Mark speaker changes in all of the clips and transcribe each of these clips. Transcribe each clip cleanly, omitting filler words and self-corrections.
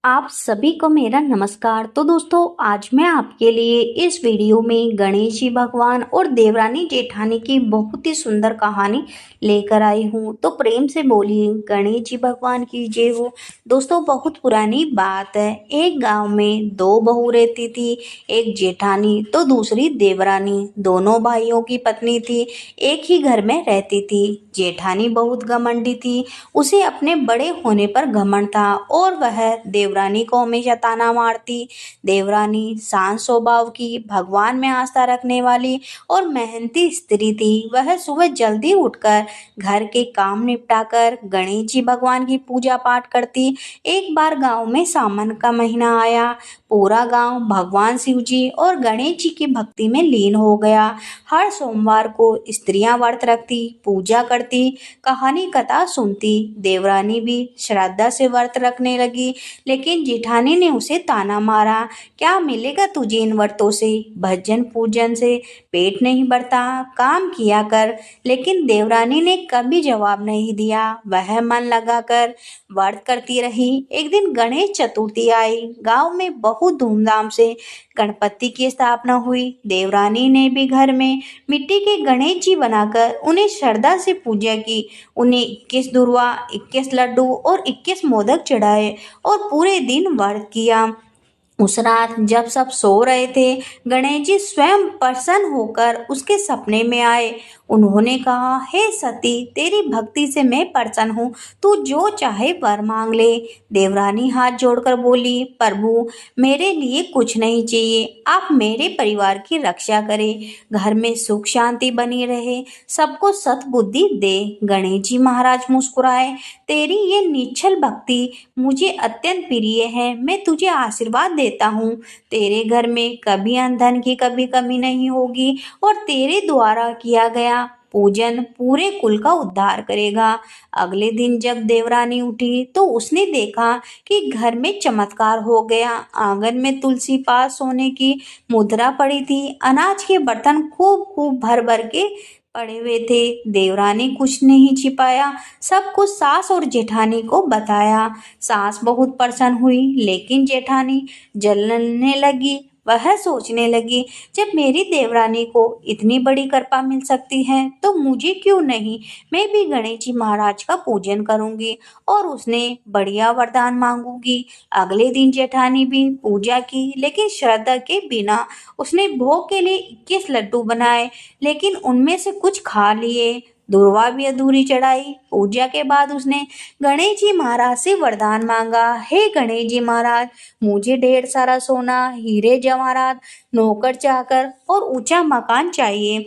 Speaker 1: आप सभी को मेरा नमस्कार। तो दोस्तों, आज मैं आपके लिए इस वीडियो में गणेश जी भगवान और देवरानी जेठानी की बहुत ही सुंदर कहानी लेकर आई हूँ। तो प्रेम से बोलिए गणेश जी भगवान की जय हो। दोस्तों, बहुत पुरानी बात है। एक गांव में दो बहू रहती थी, एक जेठानी तो दूसरी देवरानी। दोनों भाइयों की पत्नी थी, एक ही घर में रहती थी। जेठानी बहुत घमंडी थी, उसे अपने बड़े होने पर घमंड था और वह देवरानी को हमेशा ताना मारती। देवरानी शांत स्वभाव की, भगवान में आस्था रखने वाली और मेहनती स्त्री थी। वह सुबह जल्दी उठकर घर के काम निपटाकर गणेश जी भगवान की पूजा पाठ करती। एक बार गांव में सावन का महीना आया। पूरा गांव भगवान शिव जी और गणेश जी की भक्ति में लीन हो गया। हर सोमवार को स्त्रियां व्रत रखती, पूजा करती, कहानी कथा सुनती। देवरानी भी श्रद्धा से व्रत रखने लगी, लेकिन जेठानी ने उसे ताना मारा, क्या मिलेगा तुझे इन व्रतों से? भजन पूजन से पेट नहीं भरता, काम किया कर। लेकिन देवरानी ने कभी जवाब नहीं दिया। वह मन लगाकर व्रत करती रही। एक दिन गणेश चतुर्थी आई। गांव में बहुत धूमधाम से गणपति की स्थापना हुई। देवरानी ने भी घर में मिट्टी के गणेश जी बनाकर उन्हें श्रद्धा से पूजा की। उन्हें 21 दुर्वा, 21 लड्डू और 21 मोदक चढ़ाए और पूरे दिन व्रत किया। उस रात जब सब सो रहे थे, गणेश जी स्वयं प्रसन्न होकर उसके सपने में आए। उन्होंने कहा, हे सती, तेरी भक्ति से मैं प्रसन्न हूँ, तू जो चाहे वर मांग ले। देवरानी हाथ जोड़कर बोली, प्रभु, मेरे लिए कुछ नहीं चाहिए, आप मेरे परिवार की रक्षा करें, घर में सुख शांति बनी रहे, सबको सद्बुद्धि दे। गणेश जी महाराज मुस्कुराए, तेरी ये निश्चल भक्ति मुझे अत्यंत प्रिय है। मैं तुझे आशीर्वाद देता हूँ, तेरे घर में कभी अन्न धन की कभी कमी नहीं होगी और तेरे द्वारा किया गया पूजन पूरे कुल का उद्धार करेगा। अगले दिन जब देवरानी उठी तो उसने देखा कि घर में चमत्कार हो गया। आंगन में तुलसी पास सोने की मुद्रा पड़ी थी, अनाज के बर्तन खूब खूब भर भर के पड़े हुए थे। देवरानी कुछ नहीं छिपाया, सब कुछ सास और जेठानी को बताया। सास बहुत प्रसन्न हुई, लेकिन जेठानी जलने लगी। वह सोचने लगी, जब मेरी देवरानी को इतनी बड़ी कृपा मिल सकती है तो मुझे क्यों नहीं? मैं भी गणेश जी महाराज का पूजन करूंगी और उसने बढ़िया वरदान मांगूंगी। अगले दिन जेठानी भी पूजा की, लेकिन श्रद्धा के बिना। उसने भोग के लिए 21 लड्डू बनाए, लेकिन उनमें से कुछ खा लिए। दुर्वा भी अधूरी चढ़ाई। पूजा के बाद उसने गणेश जी महाराज से वरदान मांगा, हे गणेश जी महाराज, मुझे ढेर सारा सोना, हीरे जवाहरात, नौकर चाकर और ऊंचा मकान चाहिए।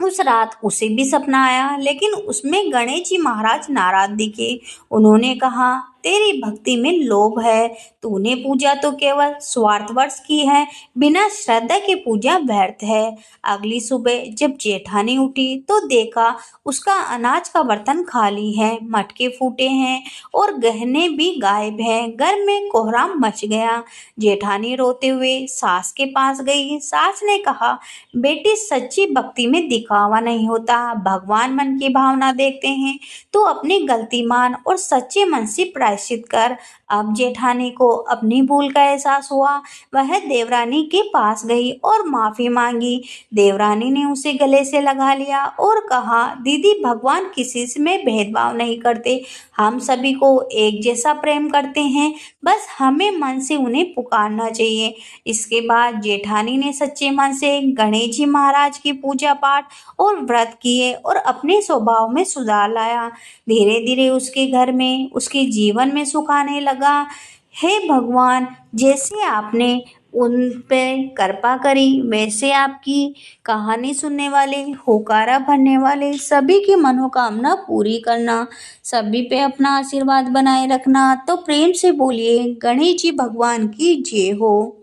Speaker 1: उस रात उसे भी सपना आया, लेकिन उसमें गणेश जी महाराज नाराज दिखे। उन्होंने कहा, तेरी भक्ति में लोभ है, तूने पूजा तो केवल स्वार्थवश की है, बिना श्रद्धा के पूजा व्यर्थ है। अगली सुबह जब जेठानी उठी तो देखा उसका अनाज का बर्तन खाली है, मटके फूटे हैं और गहने भी गायब हैं। घर में कोहराम मच गया। जेठानी रोते हुए सास के पास गई। सास ने कहा, बेटी, सच्ची भक्ति में दिखावा नहीं होता, भगवान मन की भावना देखते हैं, तो अपनी गलती मान और सच्चे मन से प्रायश्चित कर। अब जेठानी को अपनी भूल का एहसास हुआ। वह देवरानी के पास गई और माफी मांगी। देवरानी ने उसे गले से लगा लिया और कहा, दीदी, भगवान किसी से में भेदभाव नहीं करते, हम सभी को एक जैसा प्रेम करते हैं, बस हमें मन से उन्हें पुकारना चाहिए। इसके बाद जेठानी ने सच्चे मन से गणेश जी महाराज की पूजा पाठ और व्रत किए और अपने स्वभाव में सुधार लाया। धीरे धीरे उसके घर में, उसके जीवन में सुख आने लगा। हे भगवान, जैसे आपने उन पे कृपा करी, वैसे आपकी कहानी सुनने वाले, होकारा भरने वाले सभी की मनोकामना पूरी करना, सभी पे अपना आशीर्वाद बनाए रखना। तो प्रेम से बोलिए गणेश जी भगवान की जय हो।